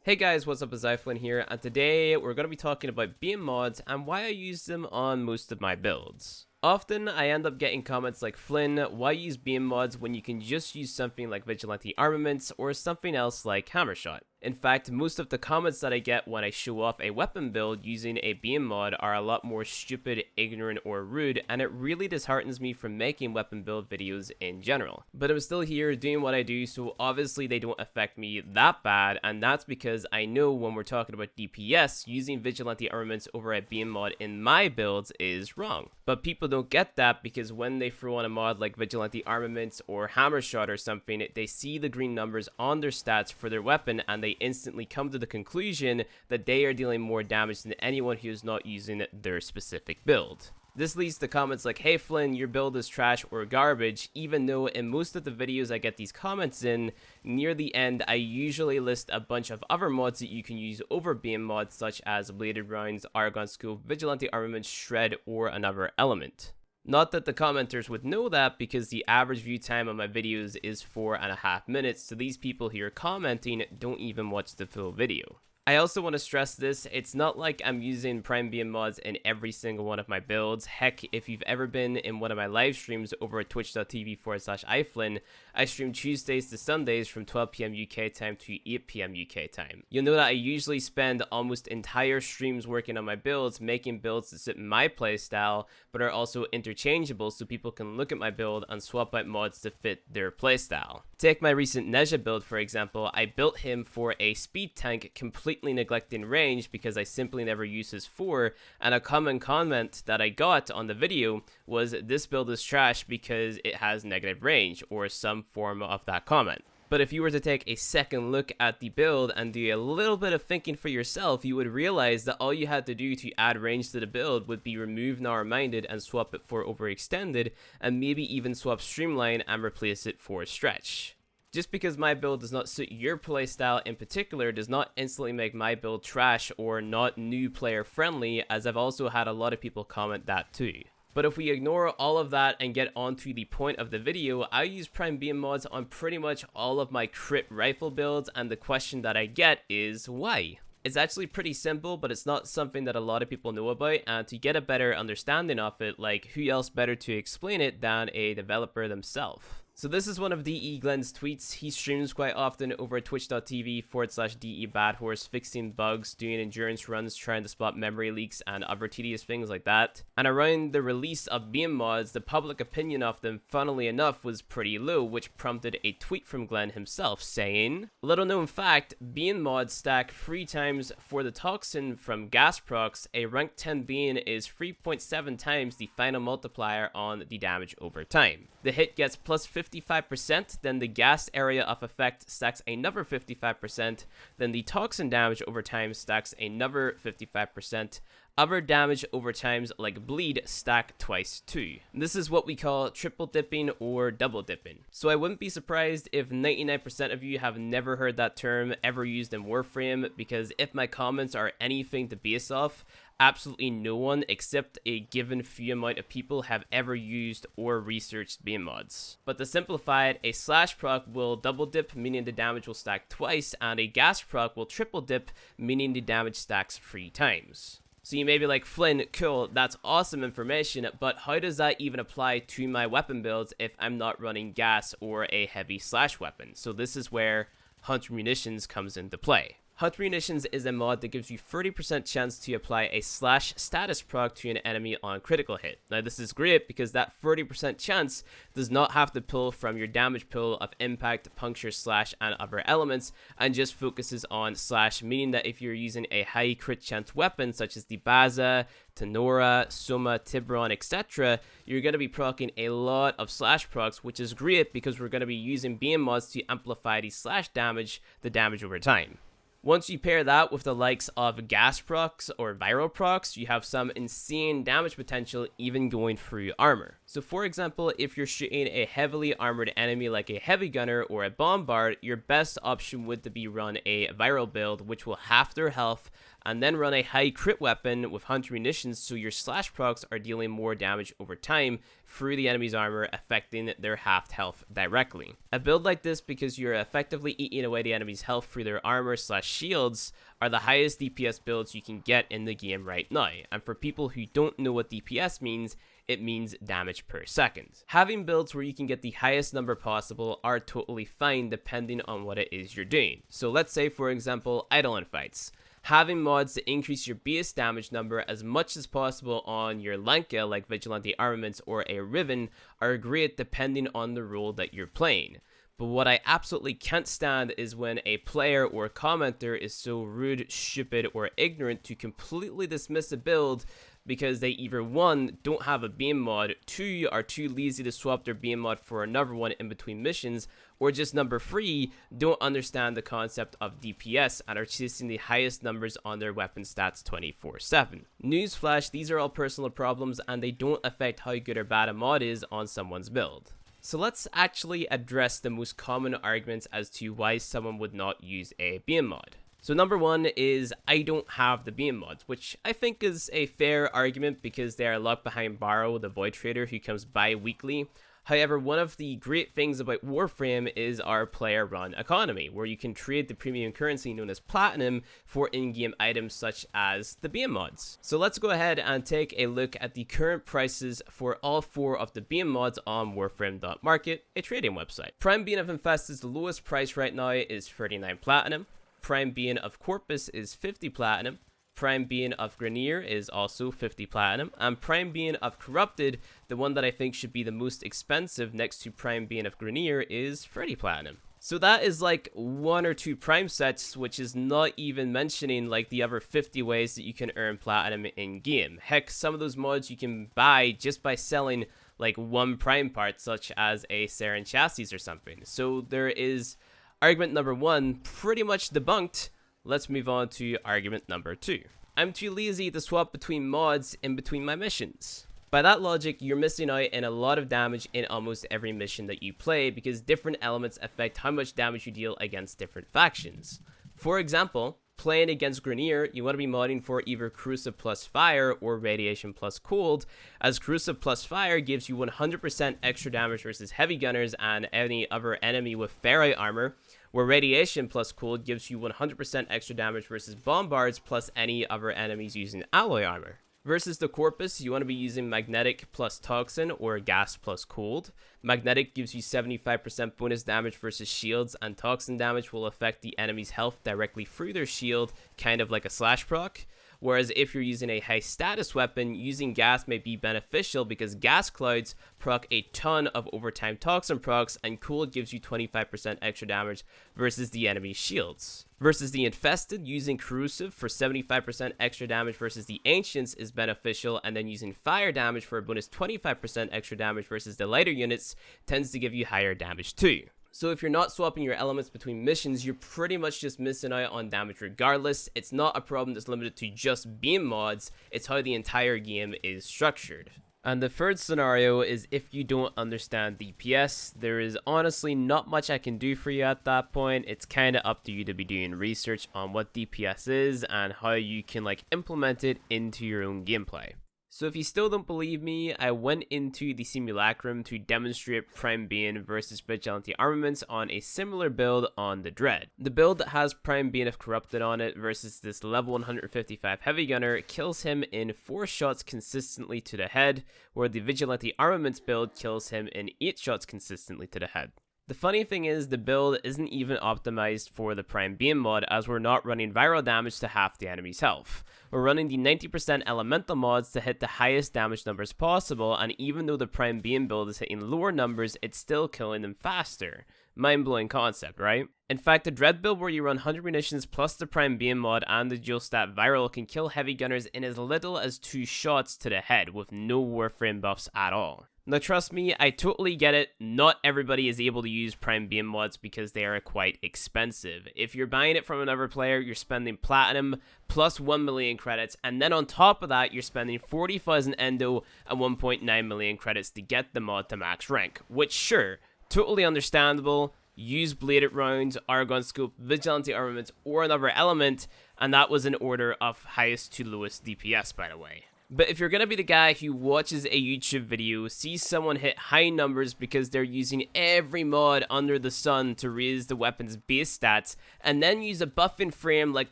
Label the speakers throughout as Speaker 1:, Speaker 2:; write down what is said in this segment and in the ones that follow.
Speaker 1: Hey guys, what's up, it's Flynn here, and today we're going to be talking about Bane mods and why I use them on most of my builds. Often, I end up getting comments like, Flynn, why use Bane mods when you can just use something like Vigilante Armaments or something else like Hammershot? In fact, most of the comments that I get when I show off a weapon build using a Bane mod are a lot more stupid, ignorant, or rude, and it really disheartens me from making weapon build videos in general. But I'm still here doing what I do, so obviously they don't affect me that bad, and that's because I know when we're talking about DPS, using Vigilante Armaments over a Bane mod in my builds is wrong. But people don't get that because when they throw on a mod like Vigilante Armaments or Hammershot or something, they see the green numbers on their stats for their weapon and they instantly come to the conclusion that they are dealing more damage than anyone who is not using their specific build. This leads to comments like, hey Flynn, your build is trash or garbage, even though in most of the videos I get these comments in, near the end I usually list a bunch of other mods that you can use over Bane mods such as Bladed Rounds, Argon Scope, Vigilante Armament, Shred, or another element. Not that the commenters would know that because the average view time on my videos is 4.5 minutes, so these people who are commenting don't even watch the full video. I also want to stress this, it's not like I'm using Prime Bane mods in every single one of my builds. Heck, if you've ever been in one of my live streams over at twitch.tv/iflynn, I stream Tuesdays to Sundays from 12 PM UK time to 8 PM UK time. You'll know that I usually spend almost entire streams working on my builds, making builds that fit my playstyle, but are also interchangeable so people can look at my build and swap out mods to fit their playstyle. Take my recent Nezha build for example, I built him for a speed tank completely neglecting range because I simply never use his 4, and a common comment that I got on the video was this build is trash because it has negative range, or some form of that comment. But if you were to take a second look at the build and do a little bit of thinking for yourself, you would realize that all you had to do to add range to the build would be remove Narrow-Minded and swap it for Overextended, and maybe even swap Streamline and replace it for Stretch. Just because my build does not suit your playstyle in particular does not instantly make my build trash or not new player friendly, as I've also had a lot of people comment that too. But if we ignore all of that and get on to the point of the video, I use Prime Bane mods on pretty much all of my crit rifle builds, and the question that I get is why? It's actually pretty simple, but it's not something that a lot of people know about, and to get a better understanding of it, like who else better to explain it than a developer themselves? So this is one of DE Glenn's tweets. He streams quite often over at twitch.tv/DE Badhorse, fixing bugs, doing endurance runs, trying to spot memory leaks and other tedious things like that. And around the release of Bane mods, the public opinion of them, funnily enough, was pretty low, which prompted a tweet from Glenn himself saying, little known fact, Bane mods stack 3 times for the toxin from gas procs. A rank 10 Bane is 3.7 times the final multiplier on the damage over time. The hit gets plus 55%, then the gas area of effect stacks another 55%, then the toxin damage over time stacks another 55%. Other damage over times like bleed stack twice too. This is what we call triple dipping or double dipping. So I wouldn't be surprised if 99% of you have never heard that term ever used in Warframe, because if my comments are anything to base off, absolutely no one except a given few amount of people have ever used or researched Bane mods. But to simplify it, a slash proc will double dip, meaning the damage will stack twice, and a gas proc will triple dip, meaning the damage stacks 3 times. So you may be like, Flynn, cool, that's awesome information, but how does that even apply to my weapon builds if I'm not running gas or a heavy slash weapon? So this is where Hunter Munitions comes into play. Hunter Munitions is a mod that gives you 30% chance to apply a slash status proc to an enemy on critical hit. Now this is great because that 30% chance does not have to pull from your damage pool of impact, puncture, slash, and other elements, and just focuses on slash, meaning that if you're using a high crit chance weapon such as the Baza, Tenora, Soma, Tiburon, etc., you're going to be proccing a lot of slash procs, which is great because we're going to be using Bane mods to amplify the slash damage, the damage over time. Once you pair that with the likes of gas procs or viral procs, you have some insane damage potential even going through armor. So for example, if you're shooting a heavily armored enemy like a heavy gunner or a bombard, your best option would be run a viral build, which will half their health and then run a high crit weapon with 100 munitions so your slash procs are dealing more damage over time through the enemy's armor, affecting their half health directly. A build like this, because you're effectively eating away the enemy's health through their armor slash shields, are the highest DPS builds you can get in the game right now. And for people who don't know what DPS means, it means damage per second. Having builds where you can get the highest number possible are totally fine depending on what it is you're doing. So let's say, for example, Eidolon fights. Having mods to increase your base damage number as much as possible on your Lanka, like Vigilante Armaments or a Riven, are great depending on the role that you're playing. But what I absolutely can't stand is when a player or commenter is so rude, stupid, or ignorant to completely dismiss a build because they either 1, don't have a Bane mod, 2, are too lazy to swap their Bane mod for another one in between missions, or just number 3, don't understand the concept of DPS and are chasing the highest numbers on their weapon stats 24/7. Newsflash, these are all personal problems and they don't affect how good or bad a mod is on someone's build. So let's actually address the most common arguments as to why someone would not use a Bane mod. So number 1 is, I don't have the Bane mods, which I think is a fair argument because they are locked behind Barrow, the Void Trader, who comes bi-weekly. However, one of the great things about Warframe is our player-run economy, where you can trade the premium currency known as Platinum for in-game items such as the Bane mods. So let's go ahead and take a look at the current prices for all 4 of the Bane mods on Warframe.market, a trading website. Prime Bane of Infested's lowest price right now is 39 Platinum. Prime Bane of Corpus is 50 Platinum. Prime Bane of Grenier is also 50 Platinum. And Prime Bane of Corrupted, the one that I think should be the most expensive next to Prime Bane of Grenier, is 30 Platinum. So that is like 1 or 2 Prime sets, which is not even mentioning like the other 50 ways that you can earn Platinum in game. Heck, some of those mods you can buy just by selling like 1 Prime part, such as a Saren Chassis or something. So there is argument number 1 pretty much debunked. Let's move on to argument number 2. I'm too lazy to swap between mods in between my missions. By that logic, you're missing out in a lot of damage in almost every mission that you play because different elements affect how much damage you deal against different factions. For example, playing against Grenier, you want to be modding for either Corrosive plus Fire or Radiation plus Cold, as Corrosive plus Fire gives you 100% extra damage versus Heavy Gunners and any other enemy with Ferrite armor, where Radiation plus Cold gives you 100% extra damage versus Bombards plus any other enemies using alloy armor. Versus the Corpus, you want to be using Magnetic plus Toxin or Gas plus Cold. Magnetic gives you 75% bonus damage versus shields, and Toxin damage will affect the enemy's health directly through their shield, kind of like a slash proc. Whereas if you're using a high status weapon, using gas may be beneficial because gas clouds proc a ton of overtime toxin procs, and cold gives you 25% extra damage versus the enemy's shields. Versus the infested, using corrosive for 75% extra damage versus the ancients is beneficial, and then using fire damage for a bonus 25% extra damage versus the lighter units tends to give you higher damage too. So if you're not swapping your elements between missions, you're pretty much just missing out on damage regardless. It's not a problem that's limited to just Bane mods, it's how the entire game is structured. And the third scenario is if you don't understand DPS, there is honestly not much I can do for you at that point. It's kind of up to you to be doing research on what DPS is and how you can implement it into your own gameplay. So if you still don't believe me, I went into the simulacrum to demonstrate Prime Bane versus Vigilante Armaments on a similar build on the Dread. The build that has Prime Bane of Corrupted on it versus this level 155 Heavy Gunner kills him in 4 shots consistently to the head, where the Vigilante Armaments build kills him in 8 shots consistently to the head. The funny thing is, the build isn't even optimized for the Prime Bane mod, as we're not running viral damage to half the enemy's health. We're running the 90% elemental mods to hit the highest damage numbers possible, and even though the Prime Bane build is hitting lower numbers, it's still killing them faster. Mind-blowing concept, right? In fact, the Dread build where you run 100 munitions plus the Prime Bane mod and the dual stat viral can kill heavy gunners in as little as 2 shots to the head with no Warframe buffs at all. Now trust me, I totally get it, not everybody is able to use Prime Bane mods because they are quite expensive. If you're buying it from another player, you're spending platinum plus 1 million credits, and then on top of that, you're spending 40,000 endo and 1.9 million credits to get the mod to max rank, which sure, totally understandable, use bladed rounds, Argon scope, vigilante armament, or another element, and that was in order of highest to lowest DPS, by the way. But if you're gonna be the guy who watches a YouTube video, sees someone hit high numbers because they're using every mod under the sun to raise the weapon's base stats, and then use a buffing frame like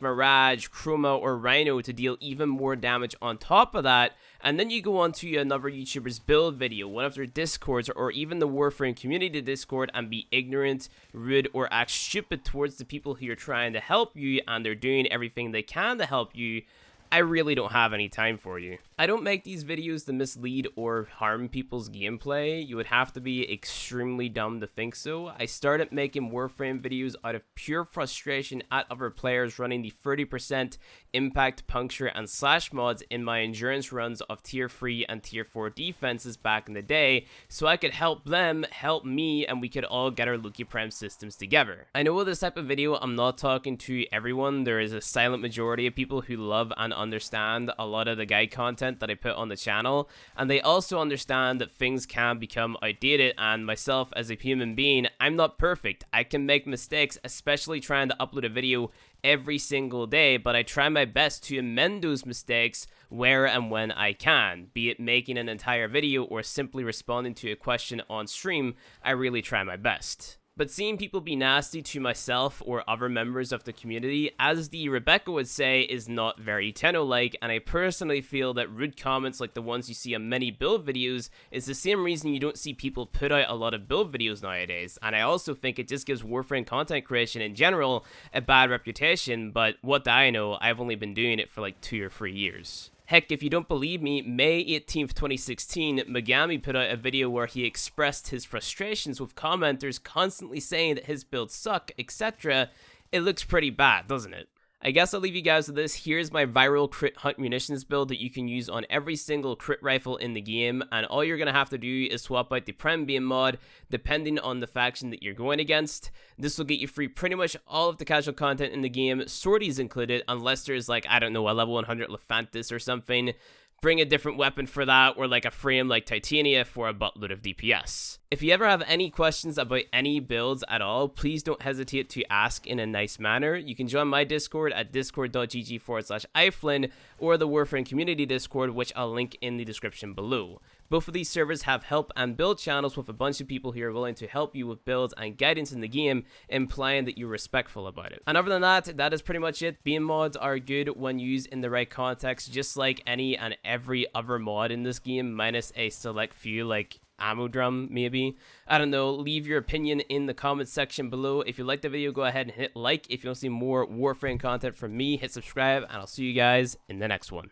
Speaker 1: Mirage, Chroma, or Rhino to deal even more damage on top of that, and then you go on to another YouTuber's build video, one of their discords, or even the Warframe community discord, and be ignorant, rude, or act stupid towards the people who are trying to help you and they're doing everything they can to help you, I really don't have any time for you. I don't make these videos to mislead or harm people's gameplay. You would have to be extremely dumb to think so. I started making Warframe videos out of pure frustration at other players running the 30% impact, puncture, and slash mods in my endurance runs of tier 3 and tier 4 defenses back in the day, so I could help them help me and we could all get our Lucky Prime systems together. I know with this type of video I'm not talking to everyone. There is a silent majority of people who love and understand a lot of the guide content that I put on the channel, and they also understand that things can become outdated, and myself as a human being, I'm not perfect. I can make mistakes, especially trying to upload a video every single day, but I try my best to amend those mistakes where and when I can, be it making an entire video or simply responding to a question on stream. I really try my best. But seeing people be nasty to myself or other members of the community, as the Rebecca would say, is not very Tenno-like, and I personally feel that rude comments like the ones you see on many build videos is the same reason you don't see people put out a lot of build videos nowadays, and I also think it just gives Warframe content creation in general a bad reputation, but what do I know, I've only been doing it for like 2 or 3 years. Heck, if you don't believe me, May 18th, 2016, Megami put out a video where he expressed his frustrations with commenters constantly saying that his builds suck, etc. It looks pretty bad, doesn't it? I guess I'll leave you guys with this. Here's my viral crit hunt munitions build that you can use on every single crit rifle in the game, and all you're going to have to do is swap out the Prem Bane mod depending on the faction that you're going against. This will get you free pretty much all of the casual content in the game, sorties included, unless there's like, I don't know, a level 100 Lephantis or something. Bring a different weapon for that, or like a frame like Titania for a buttload of DPS. If you ever have any questions about any builds at all, please don't hesitate to ask in a nice manner. You can join my Discord at discord.gg/iflin or the Warframe community Discord, which I'll link in the description below. Both of these servers have help and build channels with a bunch of people who are willing to help you with builds and guidance in the game, implying that you're respectful about it. And other than that, that is pretty much it. Bane mods are good when used in the right context, just like any and every other mod in this game, minus a select few like ammo drum, maybe. I don't know. Leave your opinion in the comments section below. If you liked the video, go ahead and hit like. If you want to see more Warframe content from me, hit subscribe, and I'll see you guys in the next one.